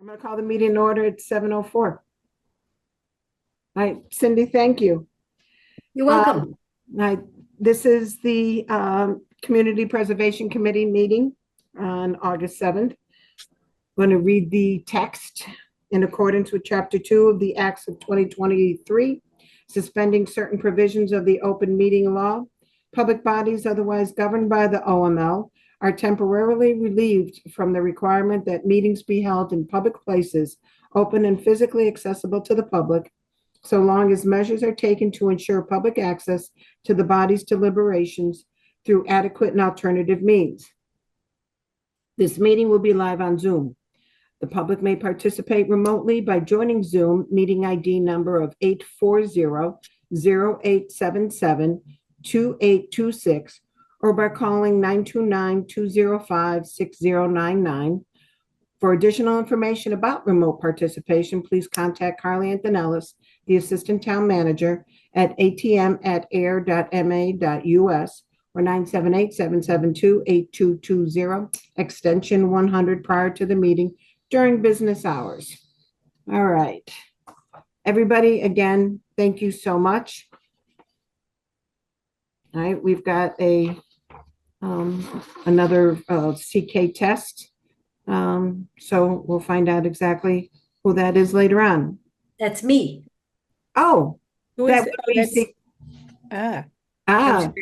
I'm going to call the meeting in order at 7:04. All right, Cindy, thank you. You're welcome. This is the Community Preservation Committee meeting on August 7th. I'm going to read the text in accordance with Chapter 2 of the Acts of 2023, suspending certain provisions of the open meeting law. Public bodies otherwise governed by the OML are temporarily relieved from the requirement that meetings be held in public places, open and physically accessible to the public, so long as measures are taken to ensure public access to the body's deliberations through adequate and alternative means. This meeting will be live on Zoom. The public may participate remotely by joining Zoom meeting ID number of 840-0877-2826 or by calling 929-205-6099. For additional information about remote participation, please contact Carly Antonellis, the Assistant Town Manager, at atm@ayer.ma.us or 978-772-8220, extension 100 prior to the meeting during business hours. All right. Everybody, again, thank you so much. All right, we've got another CK test. So we'll find out exactly who that is later on. That's me. Oh, Who that is would it? be That's- C- ah,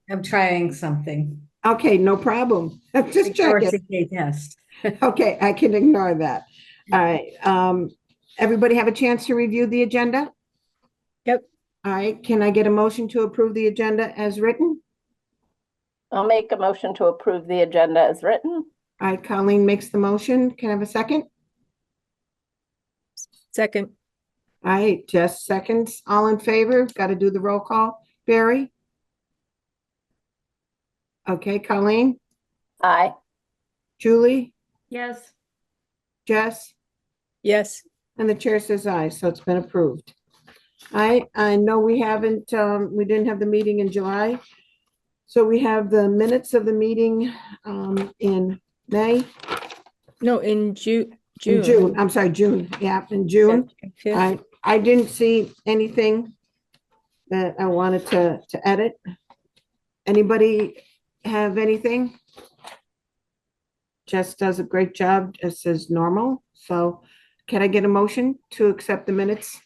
I'm trying something. okay, no problem. Just check it. CK test. Okay, I can ignore that. All right. Everybody have a chance to review the agenda? Yep. All right, can I get a motion to approve the agenda as written? I'll make a motion to approve the agenda as written. All right, Colleen makes the motion. Can I have a second? Second, All right, Jess seconds. All in favor? Got to do the roll call. Barry? Okay, Colleen? Aye. Julie? Yes. Jess? yes. And the chair says aye, so it's been approved. I know we haven't, we didn't have the meeting in July. So we have the minutes of the meeting in May, No, in June. in June, I'm sorry, June, yeah, in June. Yeah. I didn't see anything that I wanted to edit. Anybody have anything? Jess does a great job, just as normal. So can I get a motion to accept the minutes?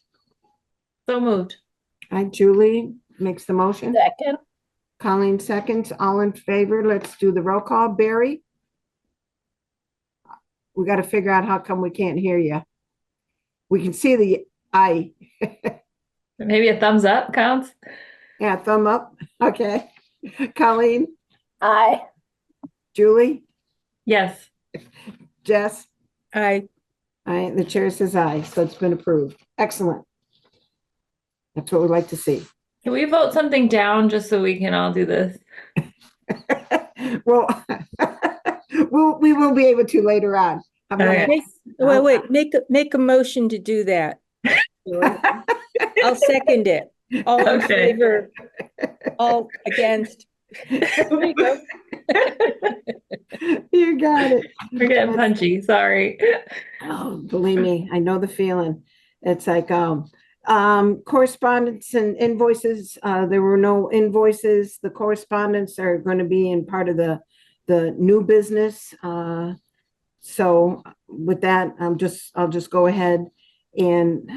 So moved. Julie makes the motion. Second. Colleen seconds. All in favor? Let's do the roll call. Barry? We got to figure out how come we can't hear you. We can see the eye. Maybe a thumbs up counts. Yeah, thumb up. Okay. Colleen? Aye. Julie? Yes. Jess? Aye. Aye, the chair says aye, so it's been approved. Excellent. That's what we like to see. Can we vote something down just so we can all do this? Well, we will be able to later on. I'm gonna- Okay. Wait, make a motion to do that. I'll second it. All in Okay. favor, all against. There we go. You got it. We're getting punchy, sorry. Oh, believe me, I know the feeling. It's like, correspondence and invoices, there were no invoices. The correspondence are going to be in part of the new business. So with that, I'll just go ahead and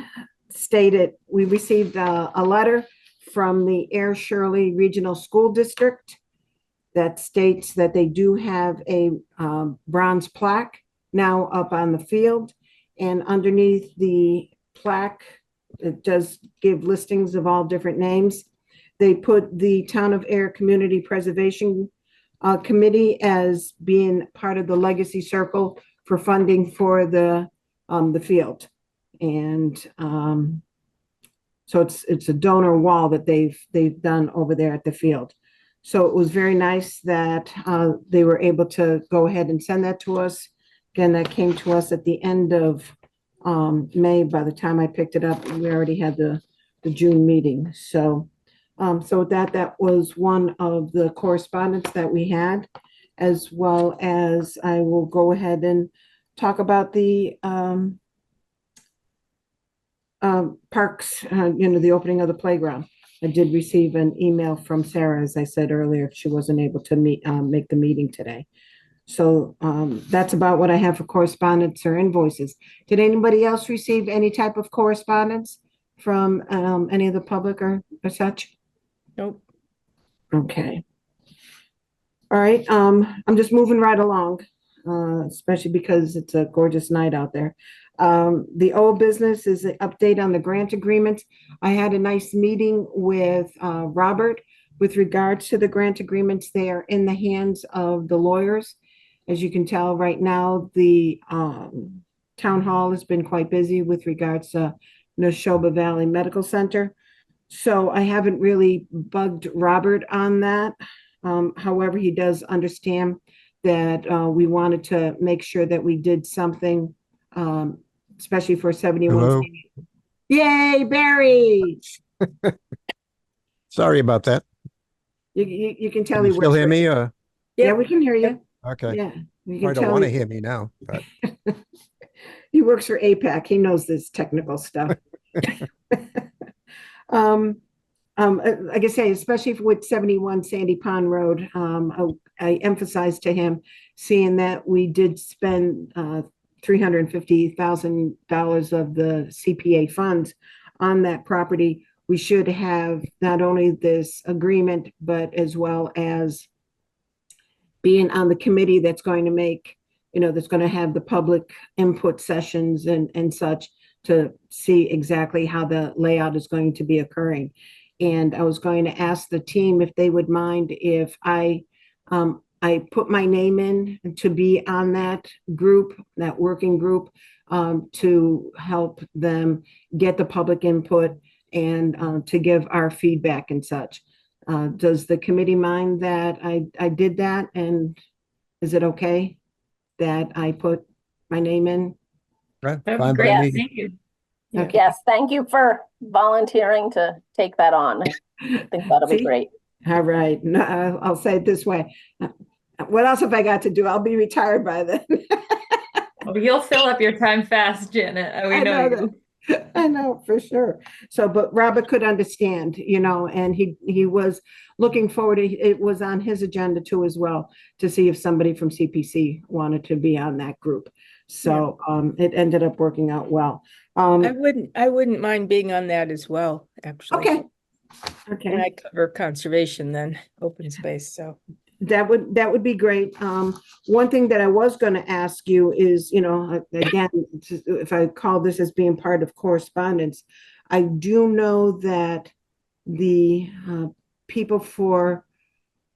state it. We received a letter from the Ayer Shirley Regional School District that states that they do have a bronze plaque now up on the field. And underneath the plaque, it does give listings of all different names. They put the Town of Ayer Community Preservation Committee as being part of the Legacy Circle for funding for the field. And so it's a donor wall that they've done over there at the field. So it was very nice that they were able to go ahead and send that to us. Again, that came to us at the end of May. By the time I picked it up, we already had the June meeting. So so that was one of the correspondence that we had, as well as I will go ahead and talk about the parks, the opening of the playground. I did receive an email from Sarah, as I said earlier, she wasn't able to make the meeting today. So that's about what I have for correspondence or invoices. Did anybody else receive any type of correspondence from any of the public or such? Nope. Okay. All right, I'm just moving right along, especially because it's a gorgeous night out there. The old business is an update on the grant agreement. I had a nice meeting with Robert with regards to the grant agreements. They are in the hands of the lawyers. As you can tell right now, the town hall has been quite busy with regards to Neshoba Valley Medical Center. So I haven't really bugged Robert on that. However, he does understand that we wanted to make sure that we did something, especially for 71. Hello. Yay, Barry! Sorry about that. You can tell Can he you still works hear for- me? Yeah, Yep. we can hear you. Okay. Yeah, you I can don't tell want to he- hear me now, but he works for APAC. He knows this technical stuff. Like I say, especially with 71 Sandy Pond Road, I emphasized to him, seeing that we did spend $350,000 of the CPA funds on that property. We should have not only this agreement, but as well as being on the committee that's going to make, that's going to have the public input sessions and such to see exactly how the layout is going to be occurring. And I was going to ask the team if they would mind if I put my name in to be on that group, that working group, to help them get the public input and to give our feedback and such. Does the committee mind that I did that? And is it okay that I put my name in? That'd be fine by great. me. Thank you. Okay. Yes, thank you for volunteering to take that on. I think that'll be See? great. All right. No, I'll say it this way. What else have I got to do? I'll be retired by then. Well, you'll fill up your time fast, Janet. We I know know you. I know for sure. So, but Robert could understand, and he was looking forward to, it was on his agenda too as well, to see if somebody from CPC wanted to be on that group. So, it ended up working out well. I wouldn't mind being on that as well, actually. Okay. And Okay. I cover conservation then, open space, so. That would be great. One thing that I was going to ask you is, again, if I call this as being part of correspondence, I do know that the people for,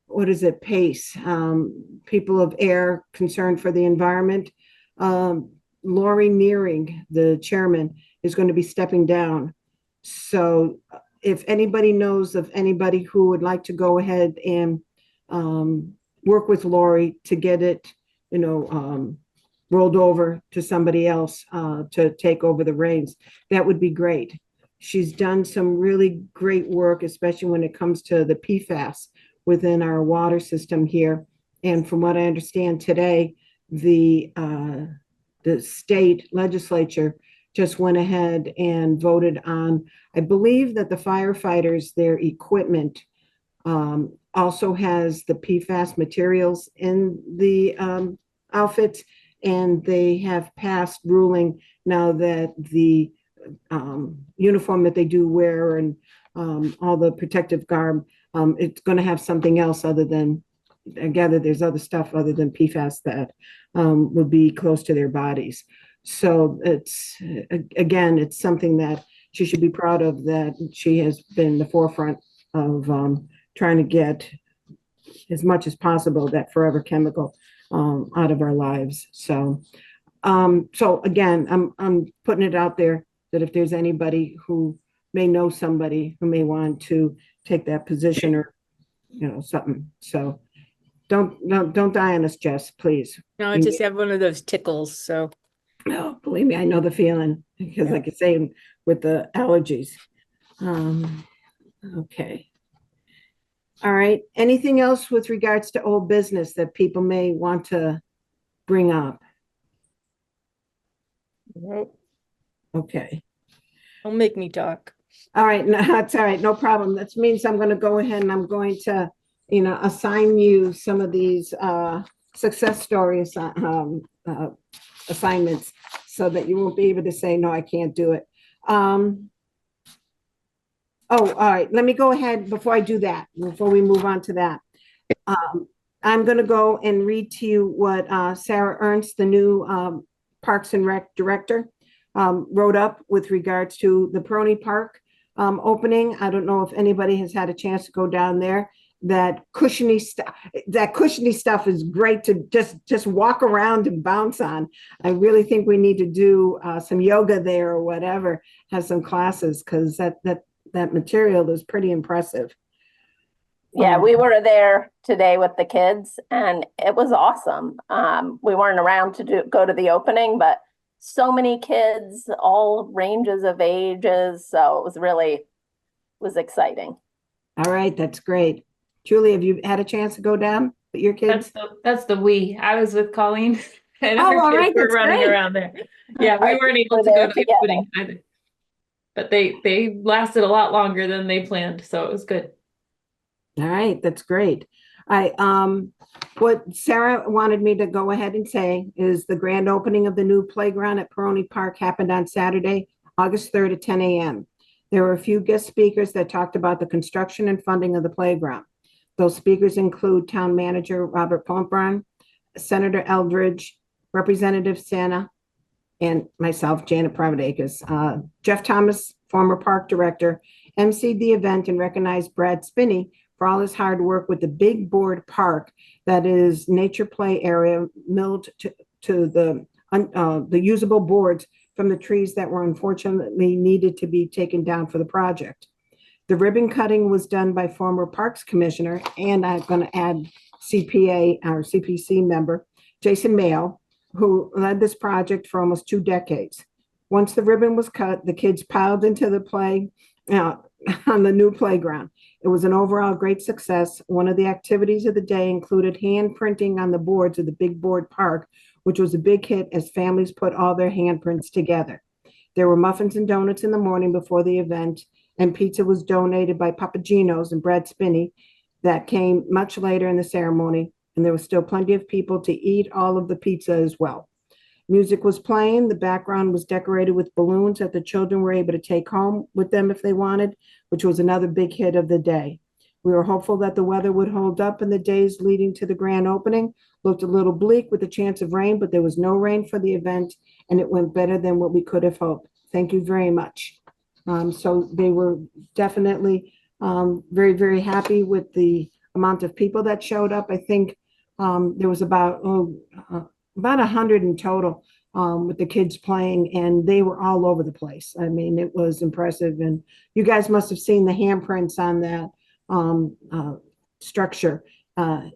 what is it, PACE, people of Ayer concerned for the environment, Lori Nearing, the chairman, is going to be stepping down. So if anybody knows of anybody who would like to go ahead and work with Lori to get it, rolled over to somebody else to take over the reins, that would be great. She's done some really great work, especially when it comes to the PFAS within our water system here. And from what I understand today, the state legislature just went ahead and voted on, I believe that the firefighters, their equipment also has the PFAS materials in the outfits, and they have passed ruling now that the uniform that they do wear and all the protective garb, it's going to have something else other than, I gather there's other stuff other than PFAS that would be close to their bodies. So it's, again, it's something that she should be proud of, that she has been in the forefront of trying to get as much as possible that forever chemical out of our lives. So, so again, I'm putting it out there that if there's anybody who may know somebody who may want to take that position or, something. So don't die on us, Jess, please. No, I just have one of those tickles, so. No, believe me, I know the feeling, because like I say, with the allergies. Okay. All right. Anything else with regards to old business that people may want to bring up? Nope, Okay. don't make me talk. All right, no, that's all right, no problem. That means I'm gonna go ahead and I'm going to, assign you some of these success stories, assignments, so that you won't be able to say, no, I can't do it. Oh, all right, let me go ahead before I do that, before we move on to that. I'm gonna go and read to you what Sarah Ernst, the new Parks and Rec Director, wrote up with regards to the Peroni Park opening. I don't know if anybody has had a chance to go down there. That cushiony stuff is great to just walk around and bounce on. I really think we need to do some yoga there or whatever, have some classes, because that material is pretty impressive. Yeah, we were there today with the kids and it was awesome. We weren't around to go to the opening, but so many kids, all ranges of ages. So was exciting. All right, that's great. Julie, have you had a chance to go down with your kids? That's the we. I was with Colleen and Oh, our all kids right, were that's running great. around there. Yeah, we Our weren't kids able were to go there to the together. opening either. But they lasted a lot longer than they planned, so it was good. All right, that's great. What Sarah wanted me to go ahead and say is the grand opening of the new playground at Peroni Park happened on Saturday, August 3rd at 10 a.m. There were a few guest speakers that talked about the construction and funding of the playground. Those speakers include Town Manager Robert Pontbrun, Senator Eldridge, Representative Santa, and myself, Janet Privateacres. Jeff Thomas, former park director, emceed the event and recognized Brad Spinney for all his hard work with the big board park that is nature play area milled to the usable boards from the trees that were unfortunately needed to be taken down for the project. The ribbon cutting was done by former Parks Commissioner, and I'm going to add CPA, our CPC member, Jason Mayo, who led this project for almost 2 decades. Once the ribbon was cut, the kids piled into the play on the new playground. It was an overall great success. One of the activities of the day included hand printing on the boards of the big board park, which was a big hit as families put all their handprints together. There were muffins and donuts in the morning before the event, and pizza was donated by Papagino's and Brad Spinney that came much later in the ceremony, and there was still plenty of people to eat all of the pizza as well. Music was playing. The background was decorated with balloons that the children were able to take home with them if they wanted, which was another big hit of the day. We were hopeful that the weather would hold up in the days leading to the grand opening. Looked a little bleak with a chance of rain, but there was no rain for the event, and it went better than what we could have hoped. Thank you very much. So they were definitely very, very happy with the amount of people that showed up. I think there was about 100 in total with the kids playing, and they were all over the place. I mean, it was impressive. And you guys must have seen the handprints on that structure.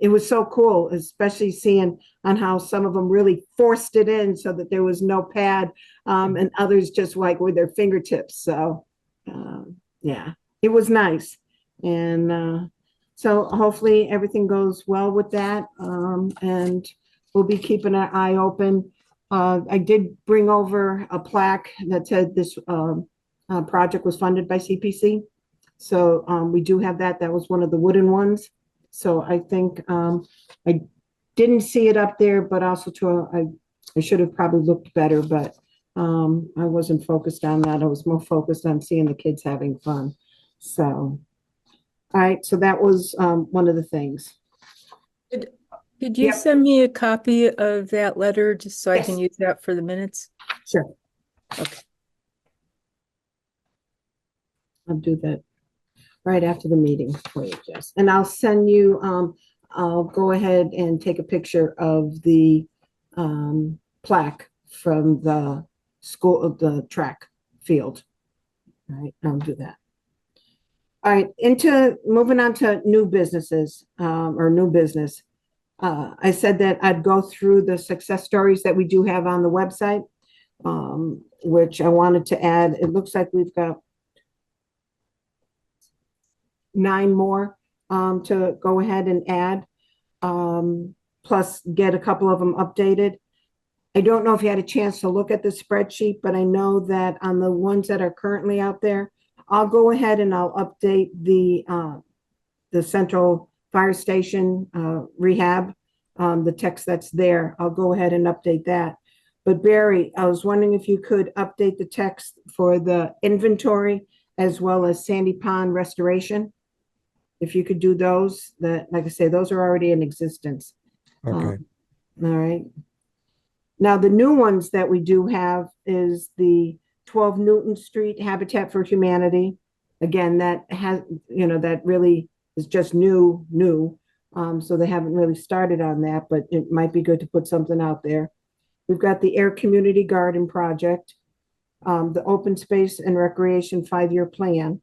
It was so cool, especially seeing on how some of them really forced it in so that there was no pad, and others just like with their fingertips. So, yeah, it was nice. And so hopefully everything goes well with that. And we'll be keeping an eye open. I did bring over a plaque that said this project was funded by CPC. So we do have that. That was one of the wooden ones. So I think I didn't see it up there, but also I should have probably looked better, but I wasn't focused on that. I was more focused on seeing the kids having fun. So, all right. So that was one of the things. Could you Yep. send me a copy of that letter just so I can Yes. use that for the minutes? Sure. Okay. I'll do that right after the meeting for you, Jess. And I'll send you, I'll go ahead and take a picture of the plaque from the school of the track field. All right, I'll do that. All right, moving on to new businesses or new business. I said that I'd go through the success stories that we do have on the website, which I wanted to add. It looks like we've got 9 more to go ahead and add, plus get a couple of them updated. I don't know if you had a chance to look at the spreadsheet, but I know that on the ones that are currently out there, I'll go ahead and I'll update the central fire station rehab, the text that's there. I'll go ahead and update that. But Barry, I was wondering if you could update the text for the inventory as well as Sandy Pond restoration. If you could do those, that, like I say, those are already in existence. Okay, All right. Now, the new ones that we do have is the 12 Newton Street Habitat for Humanity. Again, that has, that really is just new. So they haven't really started on that, but it might be good to put something out there. We've got the Ayer Community Garden Project, the Open Space and Recreation 5-year plan,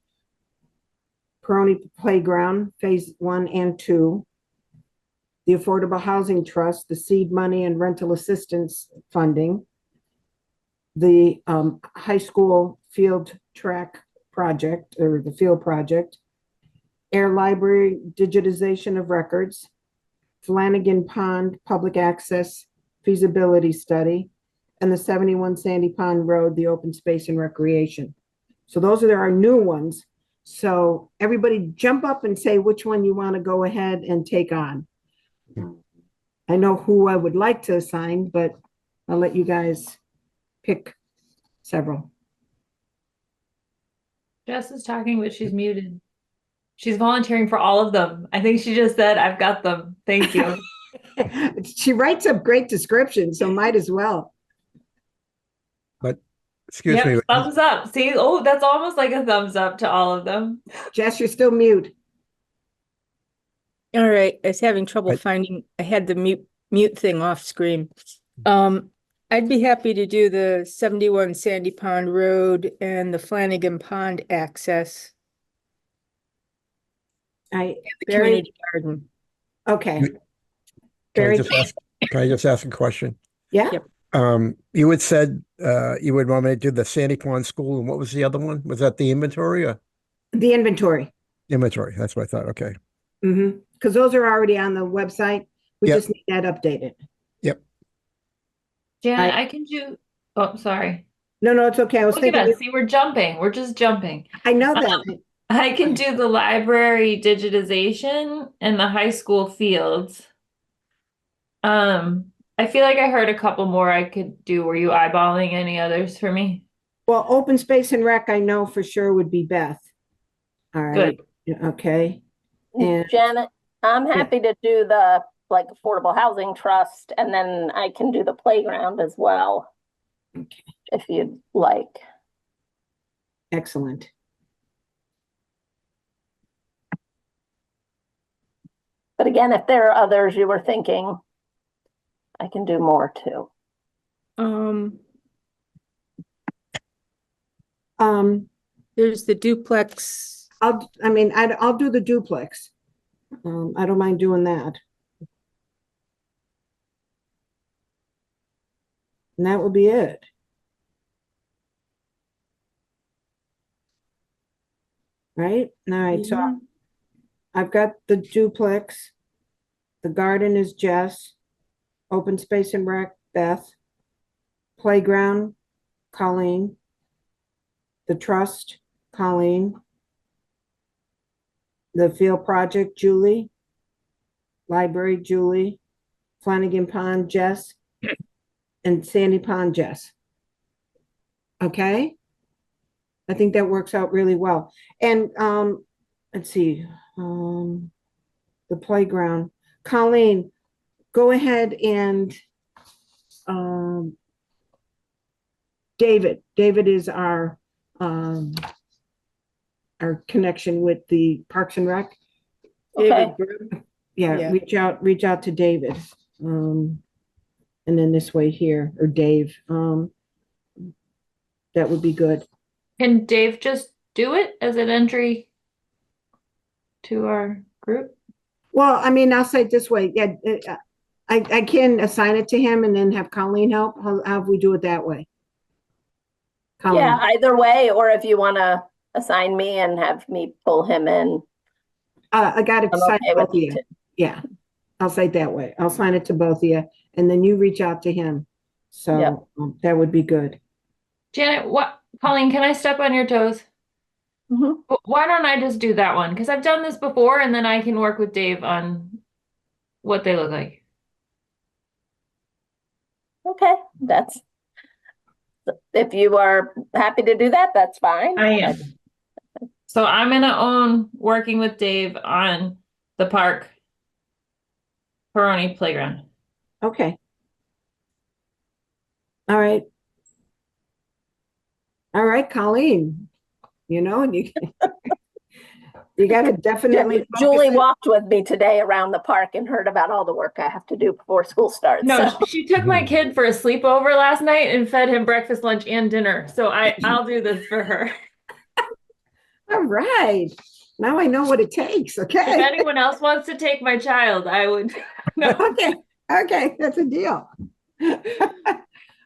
Peroni Playground, Phase 1 and 2, the Affordable Housing Trust, the seed money and rental assistance funding, the high school field track project, or the field project, Air Library digitization of records, Flanagan Pond public access feasibility study, and the 71 Sandy Pond Road, the open space and recreation. So those are our new ones. So everybody jump up and say which one you want to go ahead and take on. I know who I would like to assign, but I'll let you guys pick several. Jess is talking, but she's muted. She's volunteering for all of them. I think she just said, I've got them. Thank you. She writes up great descriptions, so might as well. excuse me. Yep, thumbs up. See, oh, that's almost like a thumbs up to all of them. Jess, you're still mute. All right, I was having trouble I- finding, I had the mute thing off screen. I'd be happy to do the 71 Sandy Pond Road and the Flanagan Pond access, the Barry, community garden. okay. Can I Barry, just ask a question? yeah, Yep. You had said you would want me to do the Sandy Pond School, and what was the other one? Was that the inventory or the inventory. inventory? That's what I thought. Okay. Because those are already on the website. We Yep. just need that updated. Janet, I can do, oh, sorry. No, it's okay. I was Look at thinking, us. See, we're jumping. We're just jumping. I know that. I can do the library digitization and the high school fields. I feel like I heard a couple more I could do. Were you eyeballing any others for me? Well, open space and rec, I know for sure would be Beth. All right. Good. Yeah, okay. And Janet, I'm happy to do the like affordable housing trust, and then I can do the playground as well. Okay. If you'd like. excellent. But again, if there are others you were thinking, I can do more too. There's the duplex. I'll do the duplex. I don't mind doing that. And that will be it. Right? All right, so Yeah. I've got the duplex. The garden is Jess. Open space and rec, Beth. Playground, Colleen. The trust, Colleen. The field project, Julie. Library, Julie. Flanagan Pond, Jess. And Sandy Pond, Jess. Okay? I think that works out really well. And let's see, the playground. Colleen, go ahead and David is our connection with the Parks and Rec. Okay. Yeah, Yeah. reach out to David. And then this way here, or Dave. That would be good. Can Dave just do it as an entry to our group? Well, I'll say it this way. Yeah, I can assign it to him and then have Colleen help. How we do it that way? Colleen. Yeah, either way, or if you want to assign me and have me pull him in. I got it I'm signed okay to both with of it you. too. Yeah, I'll say it that way. I'll sign it to both of you, and then you reach out to him. So that would be good. Janet, what, Colleen, can I step on your toes? Mhm. Why don't I just do that one? Because I've done this before and then I can work with Dave on what they look like. Okay, if you are happy to do that, that's fine. I am. So I'm gonna own working with Dave on the park Peroni playground. Okay. All right. All right, Colleen, and you got to definitely focus Julie it. walked with me today around the park and heard about all the work I have to do before school starts. No, so. she took my kid for a sleepover last night and fed him breakfast, lunch, and dinner. So I'll do this for her. All right. Now I know what it takes. If Okay. anyone else wants to take my child, I would. No. Okay. Okay. That's a deal.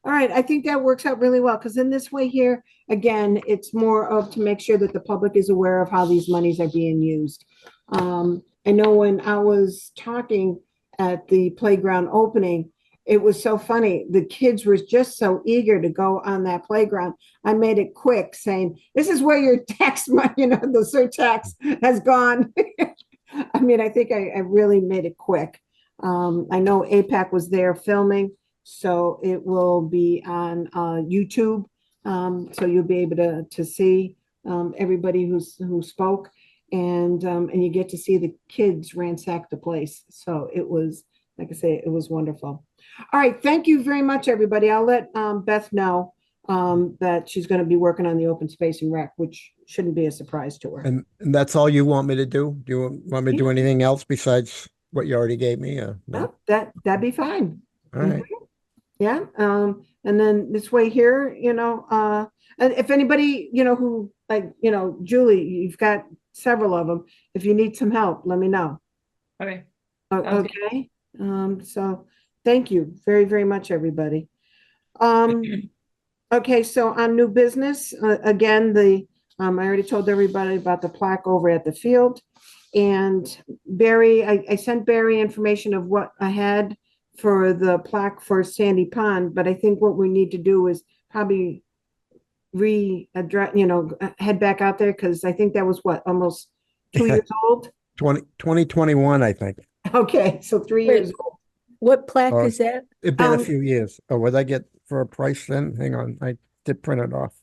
All right. I think that works out really well because in this way here, again, it's more of to make sure that the public is aware of how these monies are being used. I know when I was talking at the playground opening, it was so funny. The kids were just so eager to go on that playground. I made it quick saying, this is where your tax money, the surtax has gone. I mean, I think I really made it quick. I know APAC was there filming, so it will be on YouTube. So you'll be able to see everybody who spoke, and you get to see the kids ransack the place. So it was, like I say, it was wonderful. All right, thank you very much, everybody. I'll let Beth know that she's going to be working on the open space and rec, which shouldn't be a surprise to her. And that's all you want me to do? Do you want me to do anything else besides what you already gave me? No? That'd be fine. All right. Yeah. And then this way here, and if anybody, who like, Julie, you've got several of them. If you need some help, let me know. Okay. Okay. So thank you very, very much, everybody. Okay. So on new business, again, I already told everybody about the plaque over at the field. And Barry, I sent Barry information of what I had for the plaque for Sandy Pond, but I think what we need to do is probably readdress, head back out there because I think that was what, almost 2 years old? 2021, I think. Okay, so 3 Wait. years old. What plaque Oh, is that? It's been a Um, few years. Oh, what did I get for a price then? Hang on, I did print it off.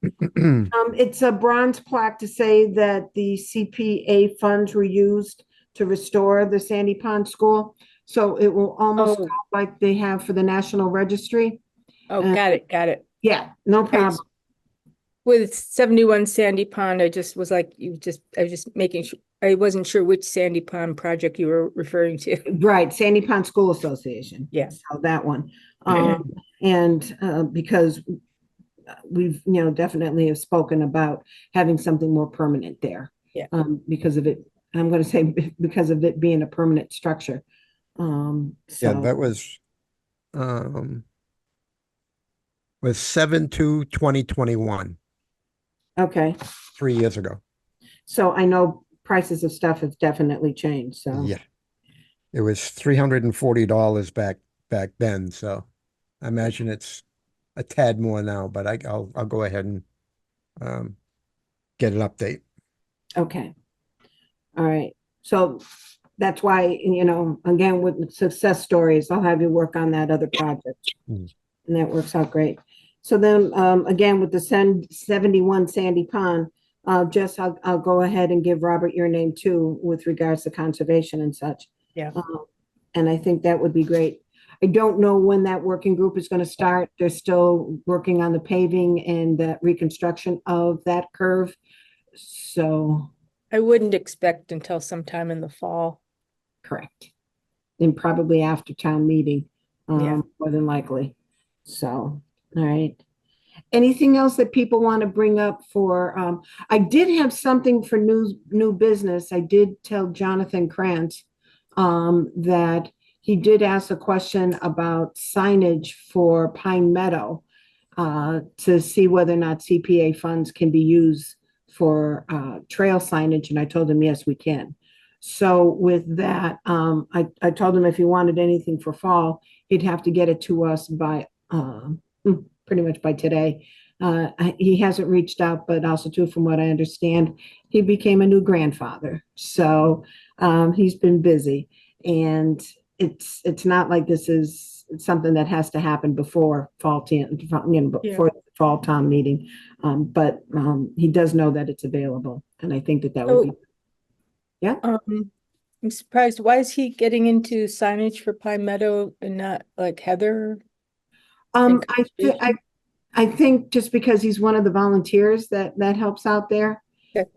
It's a bronze plaque to say that the CPA funds were used to restore the Sandy Pond School. So it will almost Oh. go like they have for the National Registry. Oh, got it. Yeah, no problem. With 71 Sandy Pond, I just was like, I was just making sure, I wasn't sure which Sandy Pond project you were referring to. Right, Sandy Pond School Association. Yeah. So that one. And because we've, definitely have spoken about having something more permanent there. Yeah. Because of it, I'm going to say because of it being a permanent structure. Yeah, So that was 7/2/2021, okay. 3 years ago. So I know prices of stuff have definitely changed. So Yeah. It was $340 back then, so I imagine it's a tad more now, but I'll go ahead and get an update. okay. All right. So that's why, again, with success stories, I'll have you work on that other project. Mm. And that works out great. So then, again, with the 71 Sandy Pond, Jess, I'll go ahead and give Robert your name too, with regards to conservation and such. Yeah. And I think that would be great. I don't know when that working group is going to start. They're still working on the paving and the reconstruction of that curve. So, I wouldn't expect until sometime in the fall. correct. And probably after town meeting, Yeah. more than likely. So, all right. Anything else that people want to bring up for, I did have something for new business. I did tell Jonathan Krantz that he did ask a question about signage for Pine Meadow to see whether or not CPA funds can be used for trail signage. And I told him, yes, we can. So with that, I told him if he wanted anything for fall, he'd have to get it to us by, pretty much by today. He hasn't reached out, but also too, from what I understand, he became a new grandfather. So, he's been busy, and it's not like this is something that has to happen before before the fall town meeting. But he does know that it's available, and I think that would be, yeah. I'm surprised. Why is he getting into signage for Pine Meadow and not like Heather? and conservation? I think just because he's one of the volunteers that helps out there. Okay.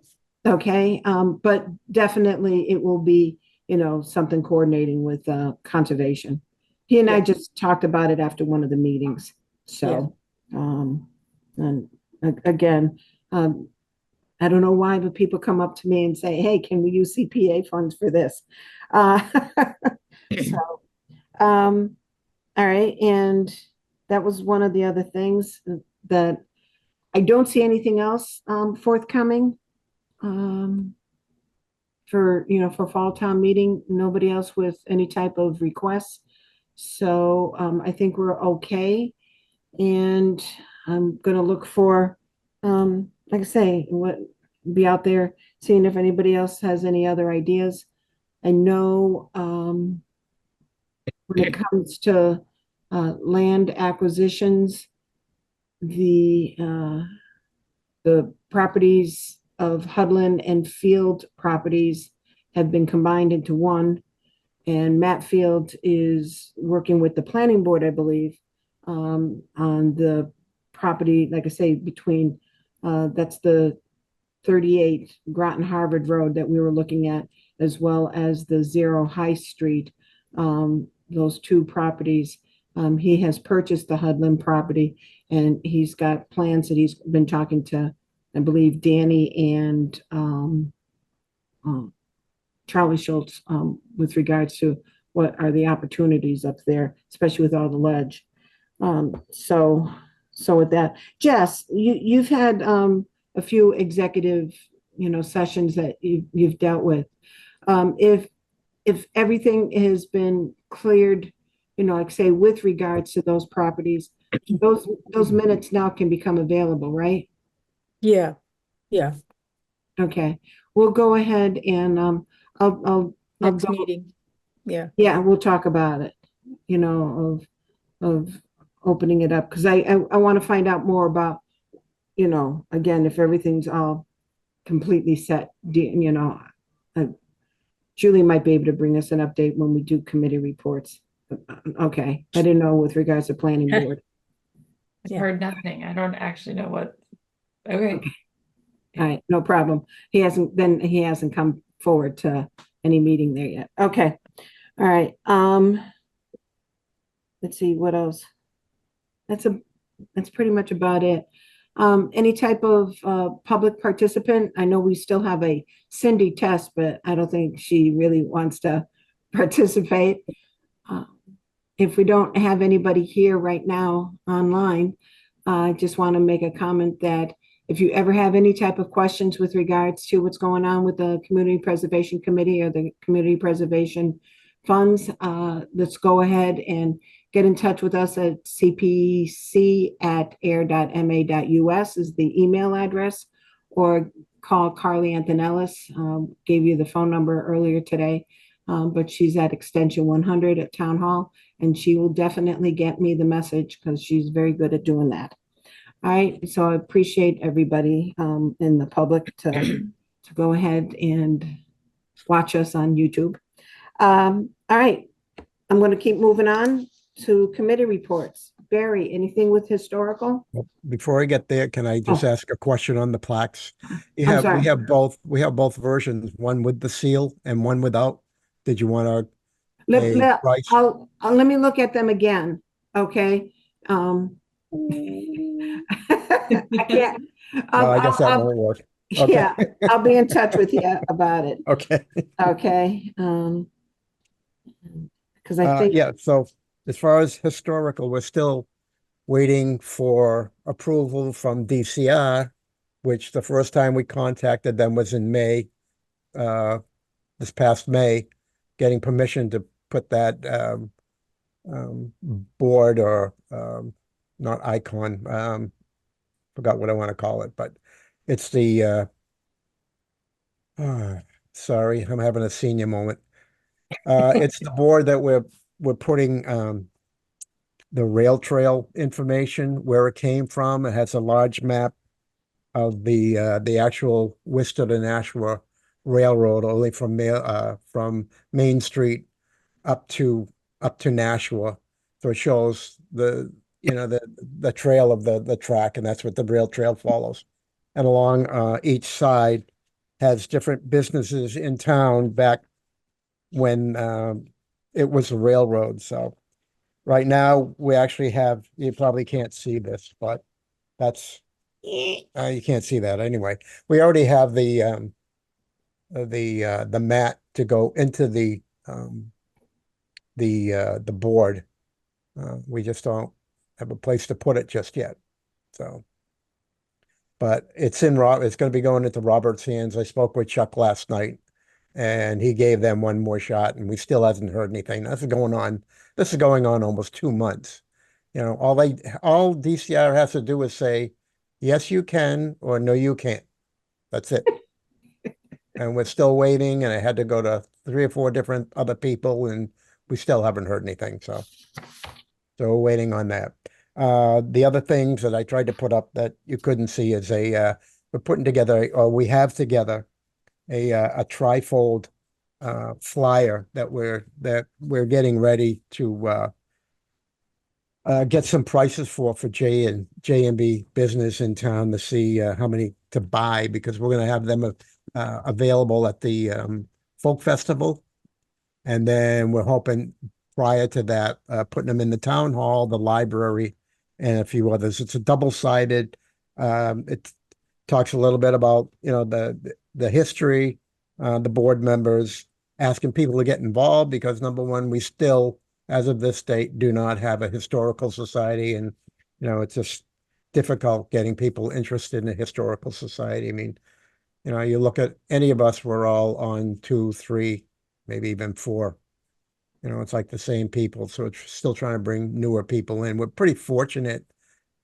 Okay, but definitely it will be, something coordinating with conservation. He and I Yeah. just talked about it after one of the meetings. So, and again, I don't know why, but people come up to me and say, "Hey, can we use CPA funds for this?" Uh, so, all right, and that was one of the other things that I don't see anything else forthcoming for fall town meeting. Nobody else with any type of requests. So I think we're okay. And I'm gonna look for, like I say, be out there seeing if anybody else has any other ideas. I know when it comes to land acquisitions, the properties of Hudlin and Field properties have been combined into one. And Matt Field is working with the planning board, I believe, on the property, like I say, between, that's the 38 Groton Harvard Road that we were looking at, as well as the 0 High Street, those two properties. He has purchased the Hudlin property, and he's got plans that he's been talking to, I believe, Danny and Charlie Schultz, with regards to what are the opportunities up there, especially with all the ledge. So with that, Jess, you've had a few executive, sessions that you've dealt with. If everything has been cleared, like say with regards to those properties, those minutes now can become available, right? Yeah, yeah, Okay, we'll go ahead and I'll next go, meeting. Yeah, yeah, we'll talk about it, of opening it up, because I want to find out more about, again, if everything's all completely set, uh, Julie might be able to bring us an update when we do committee reports. Okay, I didn't know with regards to planning board. I've Yeah. heard nothing. I don't actually know what. Okay. All right, no problem. He hasn't come forward to any meeting there yet. Okay. All right. Let's see what else. That's pretty much about it. Any type of public participant? I know we still have a Cindy test, but I don't think she really wants to participate. If we don't have anybody here right now online, I just want to make a comment that if you ever have any type of questions with regards to what's going on with the Community Preservation Committee or the Community Preservation Funds, let's go ahead and get in touch with us at cpc@ayer.ma.us is the email address, or call Carly Antonellis. Gave you the phone number earlier today, but she's at extension 100 at Town Hall, and she will definitely get me the message because she's very good at doing that. All right, so I appreciate everybody in the public to go ahead and watch us on YouTube. All right, I'm going to keep moving on to committee reports. Barry, anything with historical? Before I get there, can I just ask a question on the plaques? We sorry. have both versions, one with the seal and one without. Did you want Let price? let me look at them again, okay? I can't. Well, I guess that won't work. Okay. Yeah, I'll be in touch with you about it, Okay. okay? Because I think, Yeah, so as far as historical, we're still waiting for approval from DCR, which the first time we contacted them was in May, this past May, getting permission to put that board or not icon. Forgot what I want to call it, but it's the sorry, I'm having a senior moment. It's the board that we're putting the rail trail information, where it came from. It has a large map of the actual Worcester to Nashua Railroad, only from Main Street up to Nashua. So it shows the trail of the track, and that's what the rail trail follows. And along each side has different businesses in town back when it was a railroad. So right now we actually have, you probably can't see this, but that's you can't see that anyway. We already have the mat to go into the board. We just don't have a place to put it just yet. So, but it's going to be going into Robert's hands. I spoke with Chuck last night, and he gave them one more shot, and we still hasn't heard anything. This is going on almost 2 months. All DCR has to do is say, yes, you can, or no, you can't. That's it. And we're still waiting, and I had to go to 3 or 4 different other people, and we still haven't heard anything. So we're waiting on that. The other things that I tried to put up that you couldn't see is we're putting together, or we have together, a trifold flyer that we're getting ready to get some prices for J&B business in town to see how many to buy, because we're going to have them available at the folk festival, and then we're hoping prior to that putting them in the town hall, the library, and a few others. It's a double-sided. It talks a little bit about the history, the board members, asking people to get involved, because number one, we still, as of this date, do not have a historical society, and it's just difficult getting people interested in a historical society. I mean, you look at any of us, we're all on 2, 3, maybe even 4. It's like the same people, so it's still trying to bring newer people in. We're pretty fortunate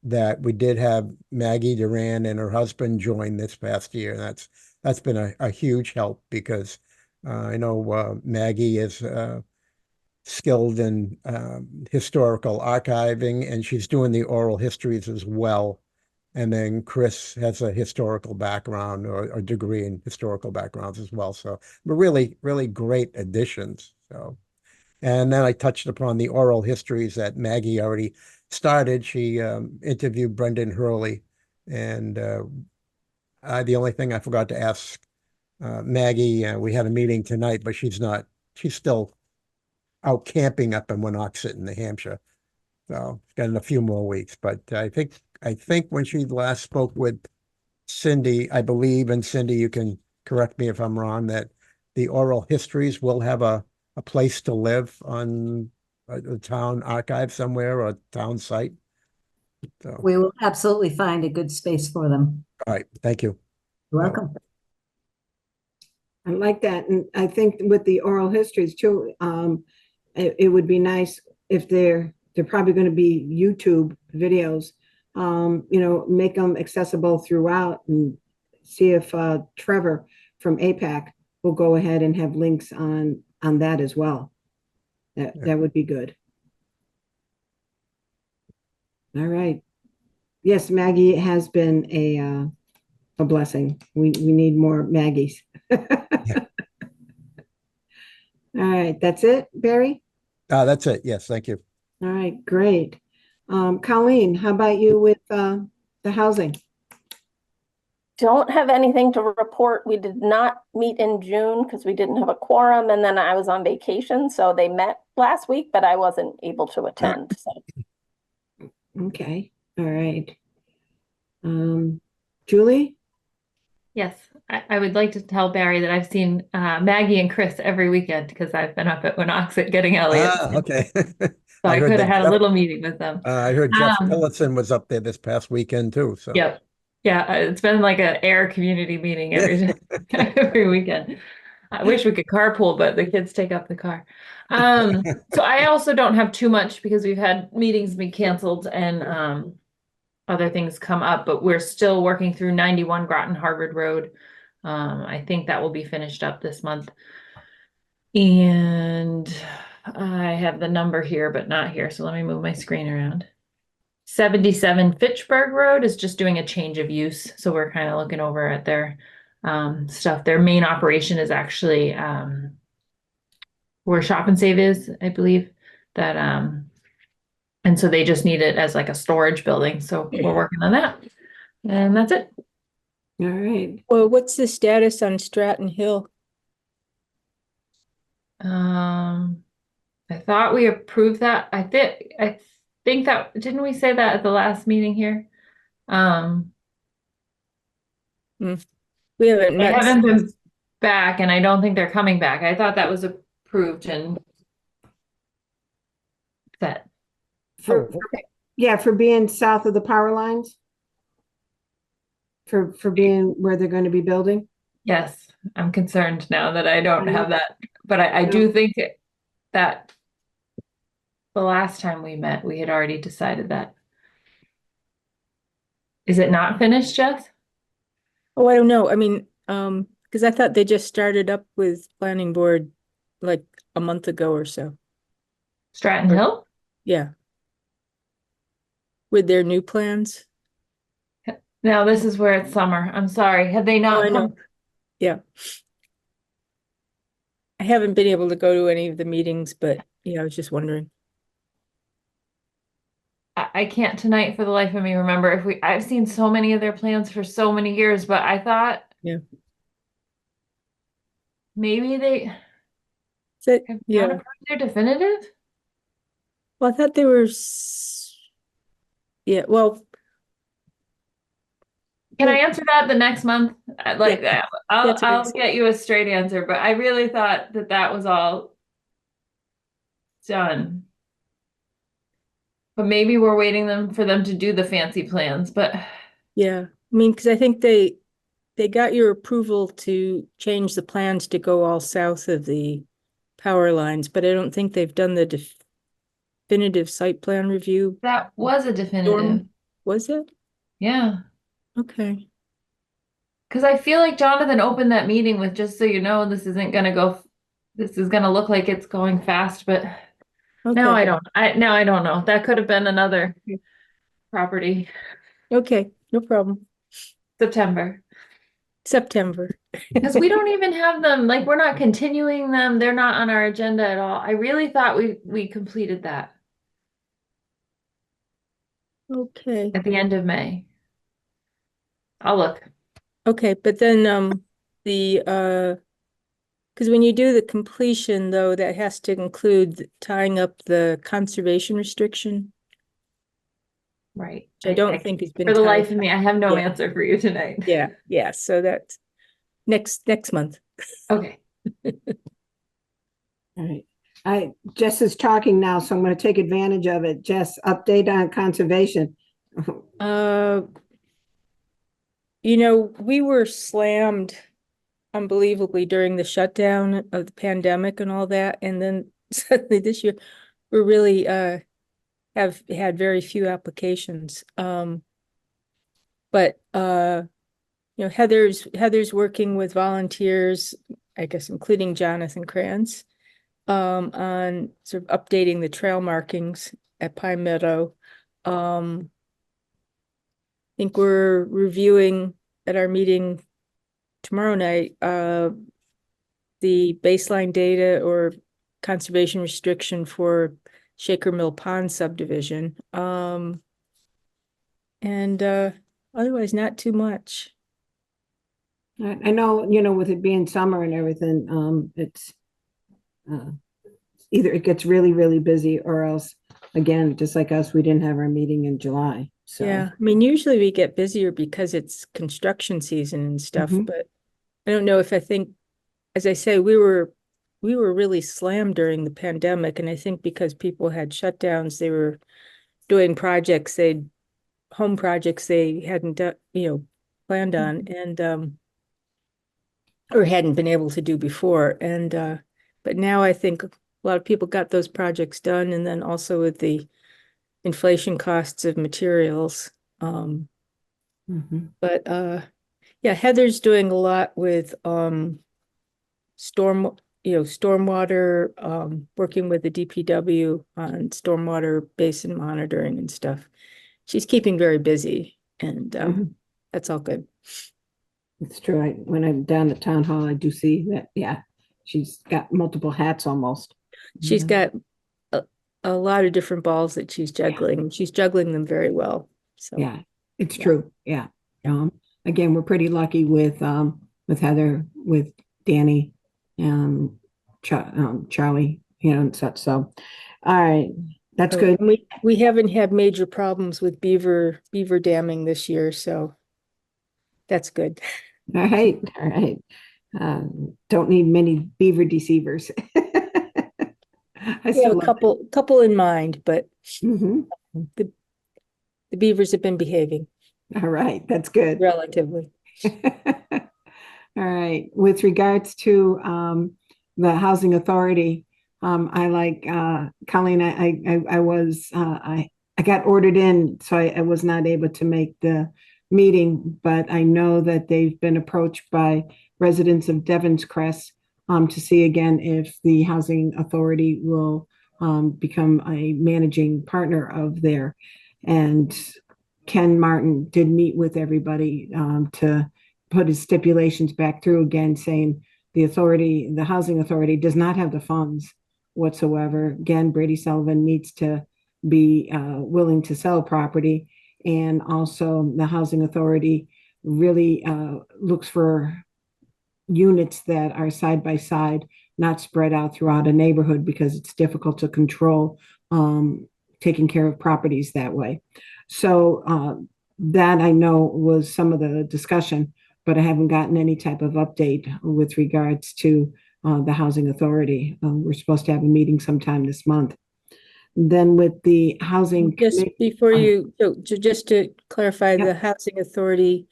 that we did have Maggie Duran and her husband join this past year. And that's been a huge help, because I know Maggie is skilled in historical archiving, and she's doing the oral histories as well. And then Chris has a historical background, or a degree in historical backgrounds as well. So we're really, really great additions. So, and then I touched upon the oral histories that Maggie already started. She interviewed Brendan Hurley, and the only thing I forgot to ask Maggie, we had a meeting tonight, but she's still out camping up in Winoxet in New Hampshire. So got in a few more weeks, but I think when she last spoke with Cindy, I believe, and Cindy, you can correct me if I'm wrong, that the oral histories will have a place to live on a town archive somewhere, or a town site. So, We will absolutely find a good space for them. all right, thank you. You're welcome. I like that. And I think with the oral histories too, it would be nice if they're probably going to be YouTube videos, make them accessible throughout, and see if Trevor from APAC will go ahead and have links on that as well. That would be good. All right. Yes, Maggie has been a blessing. We need more Maggies. All right, that's it, Barry? That's it. Yes, thank you. All right, great. Colleen, how about you with the housing? Don't have anything to report. We did not meet in June because we didn't have a quorum, and then I was on vacation, so they met last week, but I wasn't able to attend. So. Okay, all right. Julie? Yes, I would like to tell Barry that I've seen Maggie and Chris every weekend, because I've been up at Winoxet getting Elliot. Okay. So I heard could have that had a Jeff- little meeting with them. I heard Jeff Um, Tillotson was up there this past weekend too. So Yep. Yeah, it's been like an Ayer community meeting every weekend. I wish we could carpool, but the kids take up the car. So I also don't have too much because we've had meetings be canceled and other things come up, but we're still working through 91 Groton Harvard Road. I think that will be finished up this month. And I have the number here, but not here. So let me move my screen around. 77 Fitchburg Road is just doing a change of use. So we're kind of looking over at their stuff. Their main operation is actually where Shop and Save is, I believe. That and so they just need it as like a storage building. So we're working on that. And that's it. All right. Well, what's the status on Stratton Hill? I thought we approved that. I think that, didn't we say that at the last meeting here? We haven't They met. haven't been back and I don't think they're coming back. I thought that was approved and set. For, yeah, for being south of the power lines? For being where they're going to be building? Yes, I'm concerned now that I don't I know. have that, but I do think that the last time we met, we had already decided that. Is it not finished, Jess? Oh, I don't know. I mean, because I thought they just started up with planning board like a month ago or so. Stratton Hill? Yeah. With their new plans. Now this is where it's summer. I'm sorry. Had they Oh, not I know. come? Yeah. I haven't been able to go to any of the meetings, but yeah, I was just wondering. I can't tonight for the life of me remember if I've seen so many of their plans for so many years, but I thought Yeah. maybe they Is it? have not Yeah. approved their definitive. Well, I thought they were, yeah, well, Can I answer that the next month? Like, That's what I'll get you a straight answer, but I really thought that that was all done. But maybe we're waiting for them to do the fancy plans, but yeah. I mean, because I think they got your approval to change the plans to go all south of the power lines, but I don't think they've done the definitive site plan review. that was a definitive. Was it? Yeah. Okay. Because I feel like Jonathan opened that meeting with, just so you know, this isn't gonna go, this is gonna look like it's going fast, but now Okay. now I don't know. That could have been another property, Okay, no problem. September. September. Because we don't even have them, like, we're not continuing them. They're not on our agenda at all. I really thought we completed that Okay. at the end of May. I'll look. Okay, but then because when you do the completion though, that has to include tying up the conservation restriction, Right. which I don't think has been For the tied. life of me, I have no Yeah. answer for you tonight. Yeah, so that's next month. Okay. All right. Jess is talking now, so I'm going to take advantage of it. Jess, update on conservation. We were slammed unbelievably during the shutdown of the pandemic and all that, and then suddenly this year we really have had very few applications. But Heather's working with volunteers, I guess, including Jonathan Krantz, on sort of updating the trail markings at Pine Meadow. I think we're reviewing at our meeting tomorrow night, the baseline data or conservation restriction for Shaker Mill Pond subdivision. And otherwise not too much. I know, with it being summer and everything, it's either it gets really, really busy or else, again, just like us, we didn't have our meeting in July. So Yeah, I mean, usually we get busier because it's construction season and stuff, but I don't know if I think, as I say, we were really slammed during the pandemic, and I think because people had shutdowns, they were doing home projects they hadn't done, planned on, and or hadn't been able to do before. And but now I think a lot of people got those projects done, and then also with the inflation costs of materials. Mhm. But yeah, Heather's doing a lot with stormwater, working with the DPW on stormwater basin monitoring and stuff. She's keeping very busy, and Mhm. that's all good. It's true. When I'm down at town hall, I do see that, yeah, she's got multiple hats almost. She's Yeah. got a lot of different balls that she's juggling. She's juggling them very well. So Yeah, it's Yeah. true. Yeah. Again, we're pretty lucky with Heather, with Danny, Charlie, and such. So, all right, that's So, good. and we haven't had major problems with beaver damming this year, so that's good. All right, all right. Don't need many beaver deceivers. I We have still a love couple in mind, but it. the beavers have been behaving All right, that's good. relatively. All right, with regards to the housing authority, I like Colleen, I got ordered in, so I was not able to make the meeting, but I know that they've been approached by residents of Devon's Crest to see again if the housing authority will become a managing partner of there. And Ken Martin did meet with everybody to put his stipulations back through again, saying the housing authority does not have the funds whatsoever. Again, Brady Sullivan needs to be willing to sell property. And also the housing authority really looks for units that are side by side, not spread out throughout a neighborhood because it's difficult to control taking care of properties that way. So that I know was some of the discussion, but I haven't gotten any type of update with regards to the housing authority. We're supposed to have a meeting sometime this month. Then with the housing Just committee, before just to clarify, Yep. the housing authority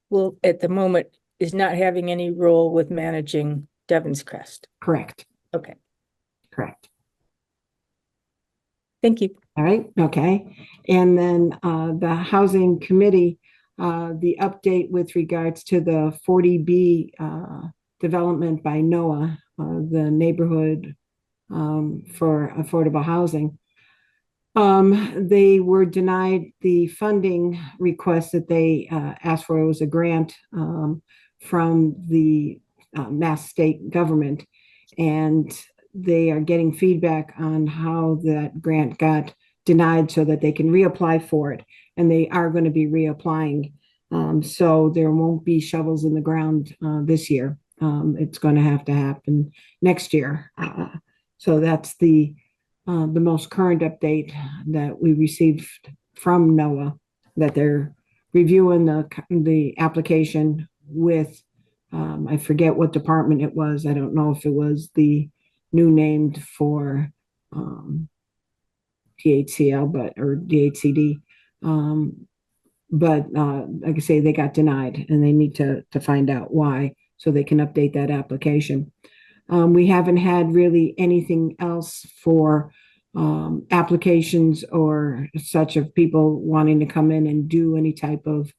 will, at the moment, is not having any role with managing Devon's Crest. correct, Okay, correct. thank you. All right, okay. And then the housing committee, the update with regards to the 40B development by NOAA, the neighborhood for affordable housing. They were denied the funding request that they asked for. It was a grant from the Mass state government, and they are getting feedback on how that grant got denied so that they can reapply for it. And they are going to be reapplying. So there won't be shovels in the ground this year. It's going to happen next year. So that's the most current update that we received from NOAA, that they're reviewing the application with, I forget what department it was. I don't know if it was the new named for DHCL, or DHCD. But like I say, they got denied and they need to find out why so they can update that application. We haven't had really anything else for applications or such of people wanting to come in and do any type of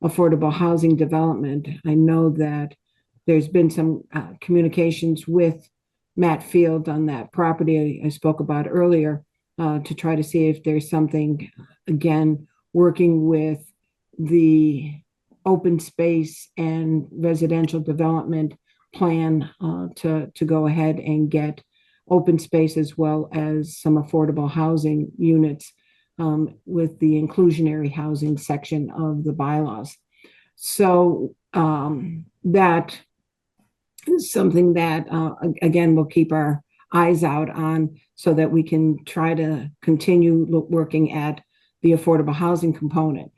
affordable housing development. I know that there's been some communications with Matt Field on that property I spoke about earlier to try to see if there's something, again, working with the open space and residential development plan to go ahead and get open space as well as some affordable housing units with the inclusionary housing section of the bylaws. So that is something that, again, we'll keep our eyes out on so that we can try to continue working at the affordable housing component.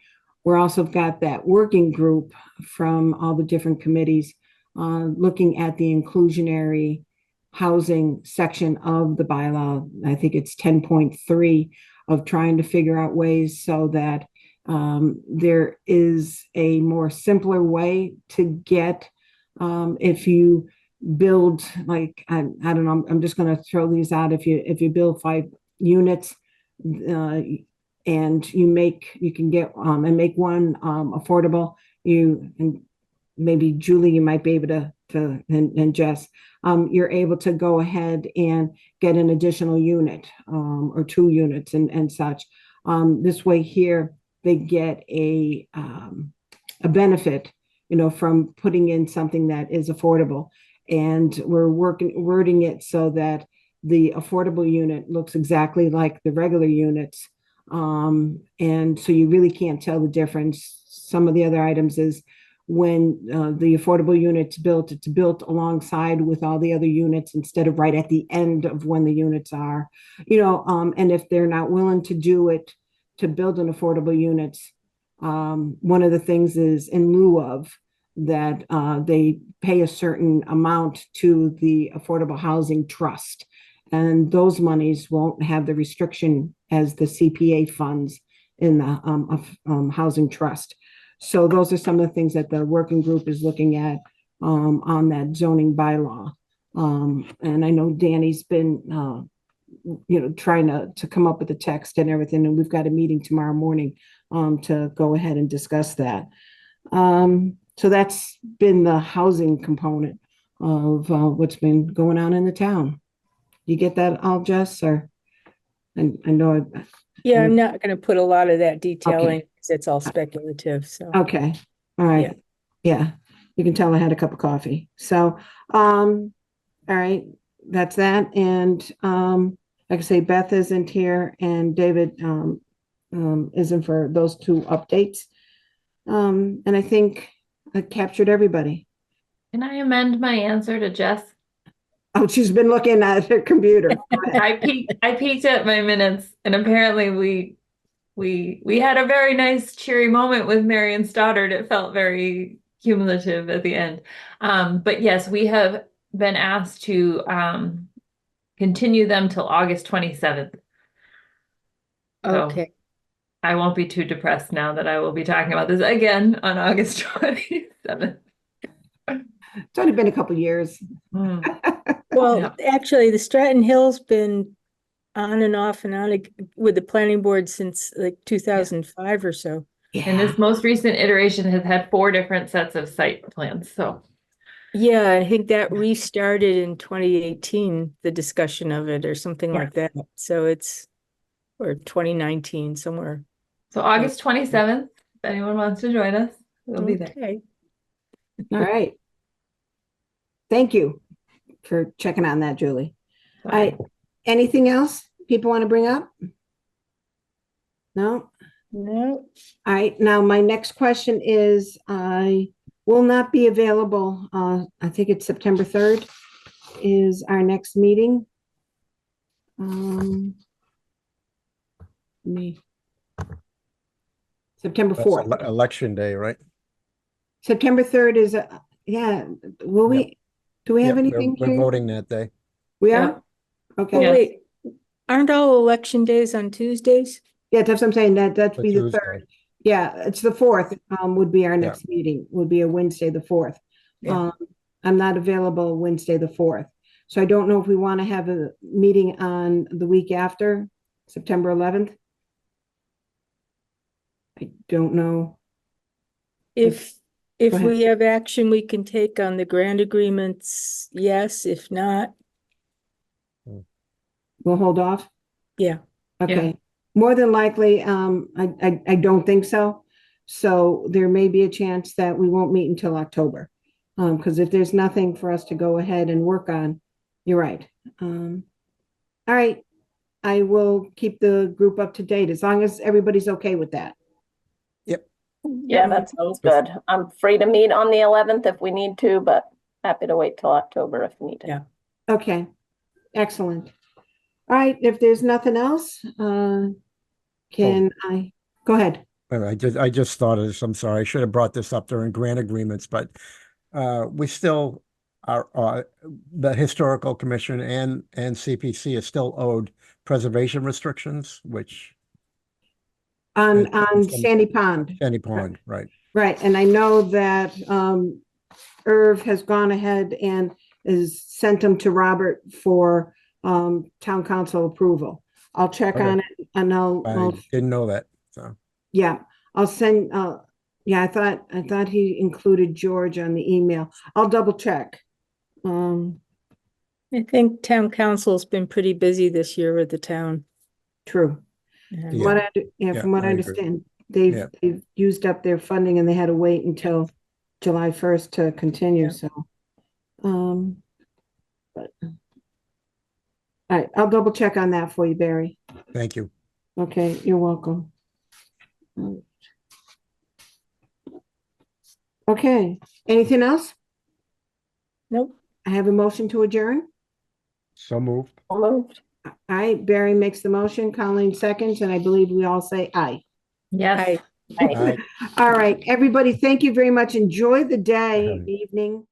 We're also got that working group from all the different committees looking at the inclusionary housing section of the bylaw. I think it's 10.3 of trying to figure out ways so that there is a more simpler way to get If you build like, I don't know, I'm just gonna throw these out. If you build 5 units, and you can get, and make one, affordable, and maybe Julie, you might be able and Jess, you're able to go ahead and get an additional unit, or 2 units and such. This way here, they get a benefit, from putting in something that is affordable. And we're wording it so that the affordable unit looks exactly like the regular units. And so you really can't tell the difference. Some of the other items is when the affordable unit's built, it's built alongside with all the other units instead of right at the end of when the units are, and if they're not willing to do it, to build an affordable units, one of the things is in lieu of that, they pay a certain amount to the Affordable Housing Trust. And those monies won't have the restriction as the CPA funds in the Housing Trust. So those are some of the things that the working group is looking at, on that zoning bylaw. And I know Danny's been, trying to come up with the text and everything, and we've got a meeting tomorrow morning, to go ahead and discuss that. So that's been the housing component of, what's been going on in the town. You get that all, Jess, or? I know. Yeah, I'm not gonna put a lot of that detail Okay. in, because it's all speculative, so. Okay, all right. Yeah, you can tell I had a cup of coffee. So, all right, that's that. And, like I say, Beth isn't here and David, isn't for those 2 updates. And I think I captured everybody. Can I amend my answer to Jess? Oh, she's been looking at her computer. Go ahead. I peeked at my minutes, and apparently we had a very nice cheery moment with Marion Stoddard. It felt very cumulative at the end. But yes, we have been asked to continue them till August 27th. So Okay, I won't be too depressed now that I will be talking about this again on August 27th. It's only been a couple years. well, Yeah. actually, the Stratton Hill's been on and off and on with the planning board since like 2005 or so. And this most recent iteration has had 4 different sets of site plans, so. Yeah, I think that restarted in 2018, the discussion of it or something like that. So or 2019, somewhere. So August 27th, if anyone wants to join us, we'll be there. Okay. All right. Thank you for checking on that, Julie. All right. Anything else people want to bring up? No? No, All right. Now, my next question is, I will not be available. I think it's September 3rd is our next meeting. September That's 4th. election day, right? September 3rd is, yeah, will we, do we have Yep, anything we're here? voting that day. We Yeah. are? Okay. oh, Yes. wait, aren't all election days on Tuesdays? Yeah, that's what I'm saying. That'd The be the Tuesday. 3rd. Yeah, it's the 4th, would be our next meeting, would be a Wednesday, the 4th. Yeah. I'm not available Wednesday, the 4th. So I don't know if we want to have a meeting on the week after, September 11th. I don't know. If Go ahead. we have action we can take on the grant agreements, yes. If not, We'll hold off. yeah. Okay. More than likely, I don't think so. So there may be a chance that we won't meet until October. Because if there's nothing for us to go ahead and work on, you're right. All right. I will keep the group up to date as long as everybody's okay with that. Yeah, that sounds good. I'm free to meet on the 11th if we need to, but happy to wait till October if we need to. Yeah. Okay. Excellent. All right. If there's nothing else, can I go ahead? I just thought of this. I'm sorry. I should have brought this up during grant agreements, but we still are, the Historical Commission and CPC is still owed preservation restrictions, which On It's Sandy Pond. Sandy Pond, right? Right. And I know that Irv has gone ahead and is sent them to Robert for town council approval. I'll check Okay. on it and I I'll didn't know that, so. yeah, I'll send, yeah, I thought he included George on the email. I'll double check. I think town council's been pretty busy this year with the town. True. And From what I, Yeah, from what I I agree. understand, Yeah. they've used up their funding and they had to wait until July 1st to continue, Yeah. so. But. All right, I'll double check on that for you, Barry. Thank you. Okay, you're welcome. Okay, anything else? Nope. I have a motion to adjourn. So moved. Moved. All right, Barry makes the motion, Colleen seconds, and I believe we all say aye. Yes. I Aye. All right, everybody, thank you very much. Enjoy the day, Alright. evening.